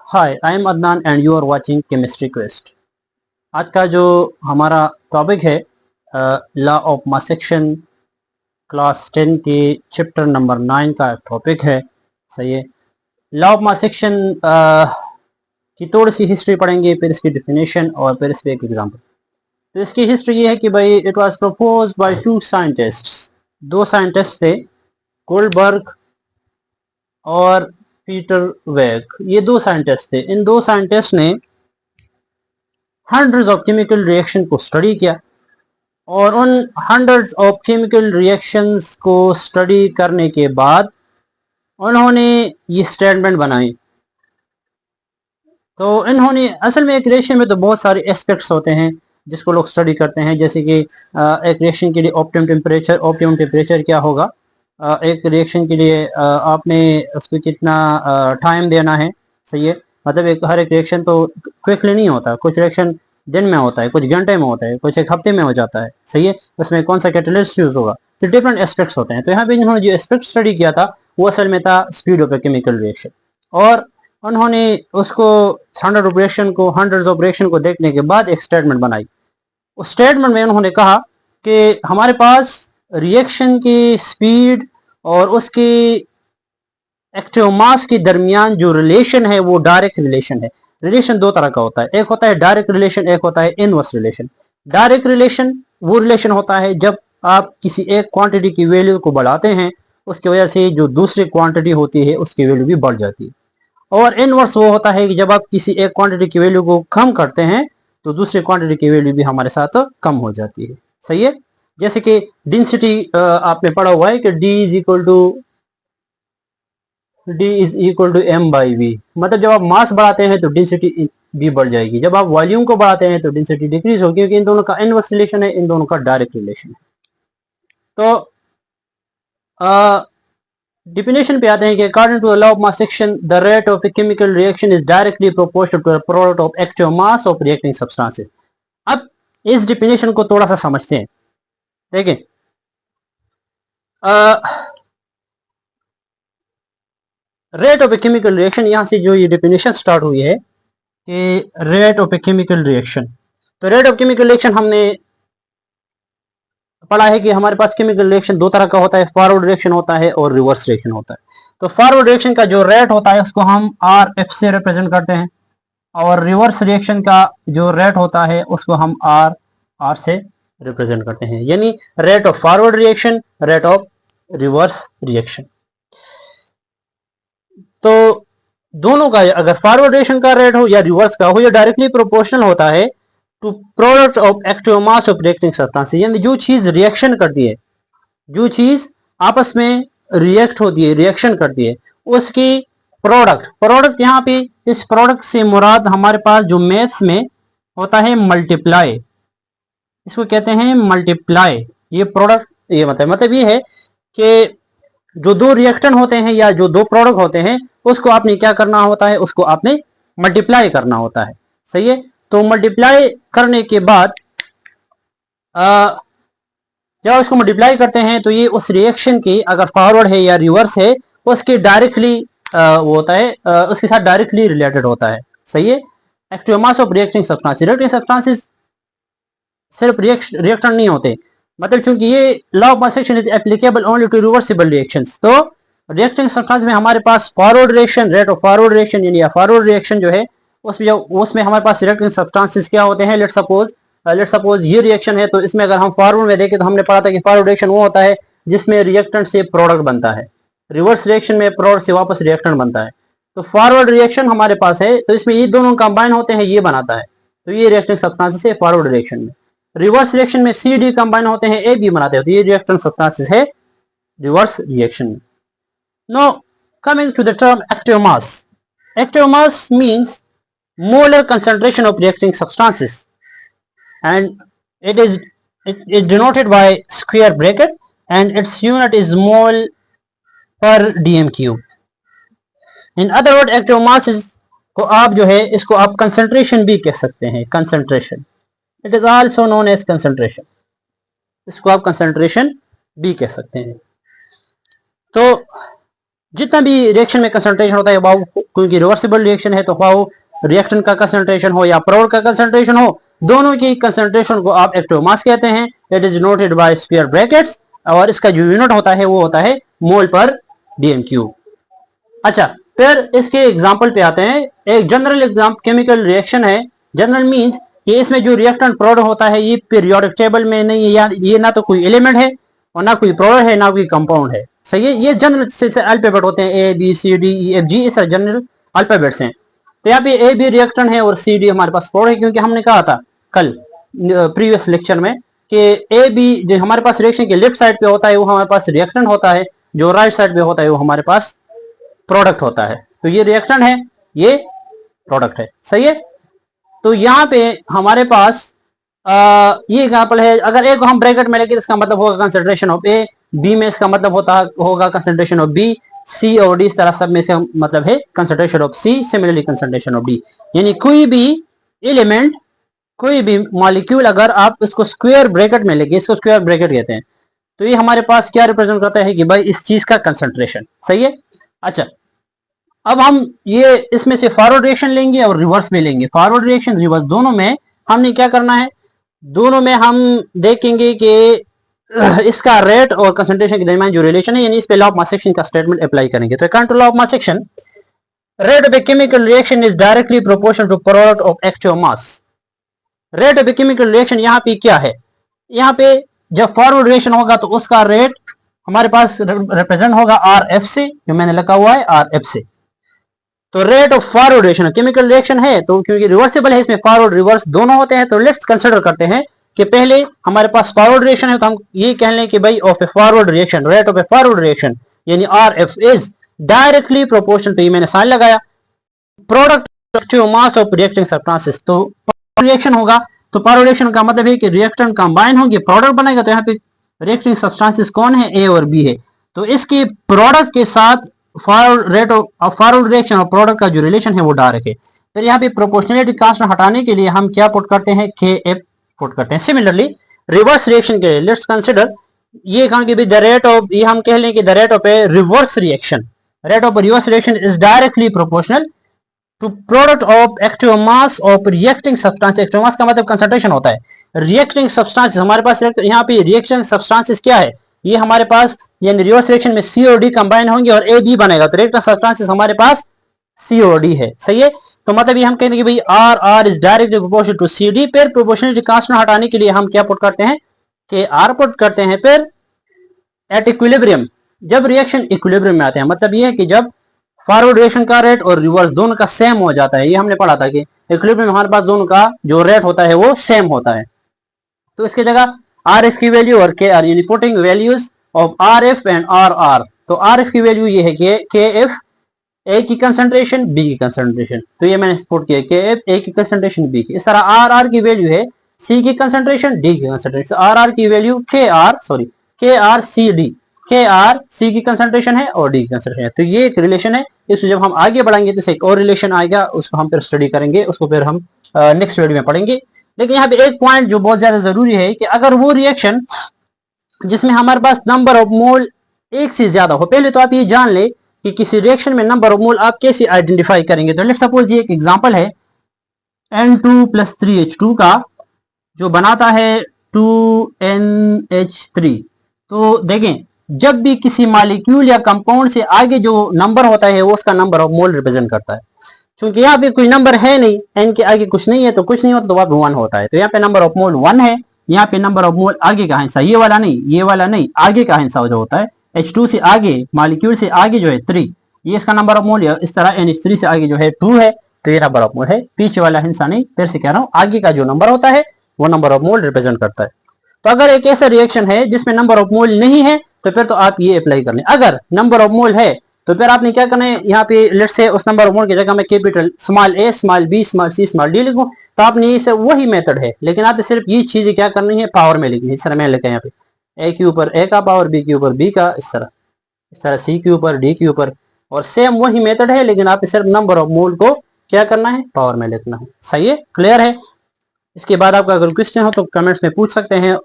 Hi, I am Adnan and you are watching chemistry quest. आज का जो हमारा टॉपिक है law of mass action, class 10 के चैप्टर नंबर 9 का टॉपिक है। सही है। लॉ ऑफ मास सेक्शन की थोड़ी सी हिस्ट्री पढ़ेंगे, फिर इसकी डिफिनेशन और फिर इस पे एक एग्जांपल। तो इसकी हिस्ट्री ये है कि भाई it was proposed by two scientists. दो साइंटिस्ट थे, गोल्डबर्ग और पीटर वेग। ये दो साइंटिस्ट थे। इन दो साइंटिस्ट ने हंड्रेड्स ऑफ केमिकल रिएक्शन को स्टडी किया और उन हंड्रेड्स ऑफ केमिकल रिएक्शंस को स्टडी करने के बाद उन्होंने ये स्टेटमेंट बनाई। तो इन्होंने असल में एक रिएक्शन में तो बहुत सारे एस्पेक्ट्स होते हैं जिसको लोग स्टडी करते हैं, जैसे कि एक रिएक्शन के लिए ऑप्टिमम टेम्परेचर क्या होगा, एक रिएक्शन के लिए आपने उसको कितना टाइम देना है। सही है। मतलब हर एक रिएक्शन तो क्विकली नहीं होता, कुछ रिएक्शन दिन में होता है, कुछ घंटे में होता है, कुछ एक हफ्ते में हो जाता है। सही है। उसमें कौन सा कैटलिस्ट यूज होगा, तो डिफरेंट एस्पेक्ट्स होते हैं। तो यहाँ पे जिन्होंने जो एस्पेक्ट स्टडी किया था वो असल में था speed of a chemical reaction, और उन्होंने उसको हंड्रेड्स ऑफ रिएक्शन को देखने के बाद एक स्टेटमेंट बनाई। उस स्टेटमेंट में उन्होंने कहा कि हमारे पास रिएक्शन की स्पीड और उसकी एक्टिव मास के दरमियान जो रिलेशन है वो डायरेक्ट रिलेशन है। रिलेशन दो तरह का होता है, एक होता है डायरेक्ट रिलेशन, एक होता है इनवर्स रिलेशन। डायरेक्ट रिलेशन वो रिलेशन होता है जब आप किसी एक क्वांटिटी की वैल्यू को बढ़ाते हैं, उसकी वजह से जो दूसरी क्वांटिटी होती है उसकी वैल्यू भी बढ़ जाती है। और इनवर्स वो होता है कि जब आप किसी एक क्वांटिटी की वैल्यू को कम करते हैं तो दूसरी क्वांटिटी की वैल्यू भी हमारे साथ कम हो जाती है। सही है। जैसे कि डेंसिटी आपने पढ़ा हुआ है कि D is equal to M by V. मतलब जब आप मास बढ़ाते हैं तो डेंसिटी भी बढ़ जाएगी, जब आप वॉल्यूम को बढ़ाते हैं तो डेंसिटी डिक्रीज होगी, क्योंकि इन दोनों का इनवर्स रिलेशन है, इन दोनों का डायरेक्ट रिलेशन है। तो डिफिनेशन पे आते हैं कि according to law of mass action the rate of a chemical reaction is directly proportional to the product of active mass of reacting substances. अब इस डिफिनेशन को थोड़ा सा समझते हैं। देखिए, rate of a chemical reaction, यहां से जो ये डिफिनेशन स्टार्ट हुई है कि rate of a chemical reaction. तो रेट ऑफ केमिकल रिएक्शन हमने पढ़ा है कि हमारे पास केमिकल रिएक्शन दो तरह का होता है, फॉरवर्ड रिएक्शन होता है और रिवर्स रिएक्शन होता है। तो फॉरवर्ड रिएक्शन का जो रेट होता है उसको हम आर एफ से रिप्रेजेंट करते हैं, और रिवर्स रिएक्शन का जो रेट होता है उसको हम आर आर से रिप्रेजेंट करते हैं, यानी rate of forward reaction, rate of reverse reaction. तो दोनों का अगर फॉरवर्ड रिएक्शन का रेट हो या रिवर्स का हो, ये डायरेक्टली प्रोपोर्शनल होता है to product of active mass of reacting substance. यानी जो चीज रिएक्शन करती है, जो चीज आपस में रिएक्ट होती है, रिएक्शन करती है, उसकी प्रोडक्ट यहाँ पे इस प्रोडक्ट से मुराद हमारे पास जो मैथ्स में होता है मल्टीप्लाई, इसको कहते हैं मल्टीप्लाई। ये प्रोडक्ट, ये मतलब ये है कि जो दो रिएक्टेंट होते हैं या जो दो प्रोडक्ट होते हैं उसको आपने क्या करना होता है, उसको आपने मल्टीप्लाई करना होता है। सही है। तो मल्टीप्लाई करने के बाद जब इसको मल्टीप्लाई करते हैं तो ये उस रिएक्शन की अगर फॉरवर्ड है या रिवर्स है उसके डायरेक्टली वो होता है, उसके साथ डायरेक्टली रिलेटेड होता है। सही है। Active mass of reacting substances सिर्फ रिएक्टेंट नहीं होते, मतलब चूंकि ये law of mass section is applicable only to reversible reactions. तो रिएक्टिंग सब्सटेंस में हमारे पास forward reaction, rate of forward reaction यानी फॉरवर्ड रिएक्शन जो है उसमें हमारे पास रिएक्टिंग सब्सटेंसेस क्या होते हैं। लेट सपोज ये रिएक्शन है, तो इसमें अगर हम फॉरवर्ड में देखें तो हमने पढ़ा था कि फॉरवर्ड रिएक्शन वो होता है जिसमें रिएक्टेंट से प्रोडक्ट बनता है, रिवर्स रिएक्शन में प्रोडक्ट से वापस रिएक्टेंट बनता है। तो फॉरवर्ड रिएक्शन हमारे पास है तो इसमें ये दोनों कंबाइन होते हैं, ये बनाता है, तो ये रिएक्टिंग सब्सटेंसेस है फॉरवर्ड रिएक्शन में। रिवर्स रिएक्शन में सी डी कंबाइन होते हैं, ए बी बनाते हैं, तो ये रिएक्टेंट सब्सटेंसेस है रिवर्स रिएक्शन में। Now coming to the term active mass. Active mass means molar concentration of reacting substances, and it is denoted by square bracket and its unit is mole per dm cube. in other word active mass को आप जो है इसको आप concentration भी कह सकते हैं, concentration, it is also known as concentration, इसको आप concentration भी कह सकते हैं। तो जितना भी रिएक्शन में कंसंट्रेशन होता है, क्योंकि रिवर्सिबल रिएक्शन है तो वो रिएक्शन का कंसंट्रेशन हो या प्रोडक्ट का कंसंट्रेशन हो, दोनों की कंसंट्रेशन को आप एक्टिव मास कहते हैं। It is noted bye square brackets, और इसका जो यूनिट होता है वो होता है मोल पर डीएम क्यूब। अच्छा, फिर इसके एग्जाम्पल पे आते हैं। एक जनरल एग्जाम्पल केमिकल रिएक्शन है। जनरल मीन्स कि इसमें जो रिएक्टेंट प्रोडक्ट होता है ये पीरियोडिक टेबल में नहीं है, या ये ना तो कोई एलिमेंट है और ना कोई प्रोडक्ट है, ना कोई कंपाउंड है। सही है, ये जनरल से अल्फाबेट होते हैं, A B C D E F G, इस जनरल अल्फाबेट्स हैं। तो यहाँ पे ए बी रिएक्टेंट है और सी डी हमारे पास प्रोडक्ट है, क्योंकि हमने कहा था कल प्रीवियस लेक्चर में कि ए बी जो हमारे पास रिएक्शन के लेफ्ट साइड पे होता है वो हमारे पास रिएक्टेंट होता है, जो राइट साइड पे होता है वो हमारे पास प्रोडक्ट होता है। तो ये रिएक्टेंट है, ये प्रोडक्ट है। सही है, तो यहाँ पे हमारे पास ये एग्जांपल है। अगर ए को हम ब्रैकेट में लेंगे इसका मतलब होगा कंसंट्रेशन ऑफ ए, बी में इसका मतलब होगा कंसंट्रेशन ऑफ बी, सी और डी, इस तरह सब में इसका मतलब है concentration of C, similarly concentration of D. यानी कोई भी एलिमेंट, कोई भी मॉलिक्यूल अगर आप इसको स्क्वायर ब्रैकेट में लेंगे, इसको स्क्वायर ब्रैकेट कहते हैं, तो ये हमारे पास क्या रिप्रेजेंट करता है कि भाई इस चीज का कंसंट्रेशन। सही है। अच्छा, अब हम ये इसमें से फॉरवर्ड रिएक्शन लेंगे और रिवर्स में लेंगे। फॉरवर्ड रिएक्शन रिवर्स दोनों में हमने क्या करना है, दोनों में हम देखेंगे कि इसका रेट और कंसंट्रेशन के दरमियान जो रिलेशन है, यानी इस पे लॉ ऑफ मास एक्शन का स्टेटमेंट अप्लाई करेंगे। तो according to law of mass action, rate of a chemical reaction is directly proportional to product of actual mass. Rate of a chemical reaction यहाँ पे क्या है, यहाँ पे जब फॉरवर्ड रिएक्शन होगा तो उसका रेट हमारे पास रिप्रेजेंट होगा आर एफ से, जो मैंने लिखा हुआ है आर एफ से। तो rate of forward reaction, chemical reaction है तो क्योंकि रिवर्सिबल है, इसमें फॉरवर्ड रिवर्स दोनों होते हैं, तो लेट्स कंसीडर करते हैं कि पहले हमारे पास फॉरवर्ड रिएक्शन है, तो हम ये कह लें कि भाई of a forward reaction, rate of a forward reaction यानी R F is directly proportional, तो ये मैंने साइन लगाया, product mass of reacting substances. तो रिएक्शन होगा तो फॉरवर्ड रिएक्शन का मतलब है कि रिएक्टेंट कंबाइन होंगे, प्रोडक्ट बनेगा। तो यहाँ पे रिएक्टिंग सब्सटेंसेस कौन है, ए और बी है, तो इसके प्रोडक्ट के साथ forward rate of forward reaction और प्रोडक्ट का जो रिलेशन है वो डायरेक्ट है। फिर यहाँ पे प्रोपोर्शनलिटी कांस्टेंट हटाने के लिए हम क्या पुट करते हैं, के एफ पुट करते हैं। सिमिलरली रिवर्स रिएक्शन के लिए लेट्स कंसीडर, ये कहा कि द रेट ऑफ, ये हम कह लें कि the rate of a reverse reaction, rate of reverse reaction is directly proportional to product of active mass of reacting substance. Active mass का मतलब कंसंट्रेशन होता है। रिएक्टिंग सब्सटेंसेस हमारे पास, यहाँ पे रिएक्टिंग सब्सटेंसेस क्या है, ये हमारे पास यानी रिवर्स रिएक्शन में सी और डी कंबाइन होंगे और ए बी बनेगा, तो रिएक्टिंग सब्सटेंसेस हमारे पास सी और डी है। सही है, तो मतलब ये हम कहेंगे कि भाई R R is directly proportional to C D. फिर प्रोपोर्शनलिटी कांस्टेंट हटाने के लिए हम क्या पुट करते हैं, के आर पुट करते हैं। फिर एट इक्विलिब्रियम, जब रिएक्शन इक्विलिब्रियम में आते हैं, मतलब ये है कि जब फॉरवर्ड रिएक्शन का रेट और रिवर्स दोनों का सेम हो जाता है, ये हमने पढ़ा था कि इक्विलिब्रियम में हमारे पास दोनों का जो रेट होता है वो सेम होता है। तो इसकी जगह आर एफ की वैल्यू और के आर, यानी putting values of R F and R R. तो आर एफ की वैल्यू ये है कि के एफ ए की कंसंट्रेशन, बी की कंसंट्रेशन, तो ये मैंने पुट किया के एफ ए की कंसंट्रेशन, बी की। इस तरह आर आर की वैल्यू है सी की कंसंट्रेशन, डी की कंसंट्रेशन। आर आर की वैल्यू के आर सी डी, के आर सी की कंसंट्रेशन है और डी की कंसंट्रेशन है। तो ये एक रिलेशन है। इसको जब हम आगे बढ़ाएंगे तो एक और रिलेशन आएगा, उसको हम फिर स्टडी करेंगे, उसको फिर हम नेक्स्ट वीडियो में पढ़ेंगे। लेकिन यहाँ पे एक पॉइंट जो बहुत ज्यादा जरूरी है कि अगर वो रिएक्शन जिसमें हमारे पास नंबर ऑफ मोल एक से ज्यादा हो, पहले तो आप ये जान ले कि किसी रिएक्शन में नंबर ऑफ मोल आप कैसे आइडेंटिफाई करेंगे। तो लेट्स सपोज ये एक एग्जांपल है N2 + 3H2 का, जो बनाता है 2NH3। तो देखें, जब भी किसी मॉलिक्यूल या कंपाउंड से आगे जो नंबर होता है वो उसका नंबर ऑफ मोल रिप्रेजेंट करता है। क्योंकि यहाँ पे कोई नंबर है नहीं, n के आगे कुछ नहीं है तो कुछ नहीं होता, तो वहां पे 1 होता है। तो यहाँ पे नंबर ऑफ मोल 1 है, यहाँ पे नंबर ऑफ मोल आगे का हिस्सा, ये वाला नहीं, ये वाला नहीं, आगे का हिस्सा जो होता है H2 से आगे, मॉलिक्यूल से आगे जो है 3, ये इसका नंबर ऑफ मोल है। इस तरह NH3 से आगे जो है 2 है, तो ये नंबर ऑफ मोल है। पीछे वाला हिस्सा नहीं, फिर से कह रहा हूँ, आगे का जो नंबर होता है वो नंबर ऑफ मोल रिप्रेजेंट करता है। तो अगर एक ऐसा रिएक्शन है जिसमें नंबर ऑफ मोल नहीं है तो फिर तो आप ये अप्लाई कर लें। अगर नंबर ऑफ मोल है तो फिर आपने क्या करना है, यहाँ पे लेट्स से उस नंबर ऑफ मोल की जगह मैं कैपिटल स्मॉल ए, small B, small C, small D लिखूं, तो आपने ये वही मेथड है, लेकिन आप सिर्फ ये चीजें क्या करनी है, पावर में लिखनी है। इस तरह मैं लिखा यहाँ पे ए के ऊपर ए का पावर, बी के ऊपर बी का, इस तरह सी के ऊपर डी के ऊपर, और सेम वही मेथड है, लेकिन आप सिर्फ नंबर ऑफ मोल को क्या करना है, पावर में लिखना है। सही है, क्लियर है। इसके बाद आपका अगर क्वेश्चन हो तो कमेंट्स में पूछ सकते हैं।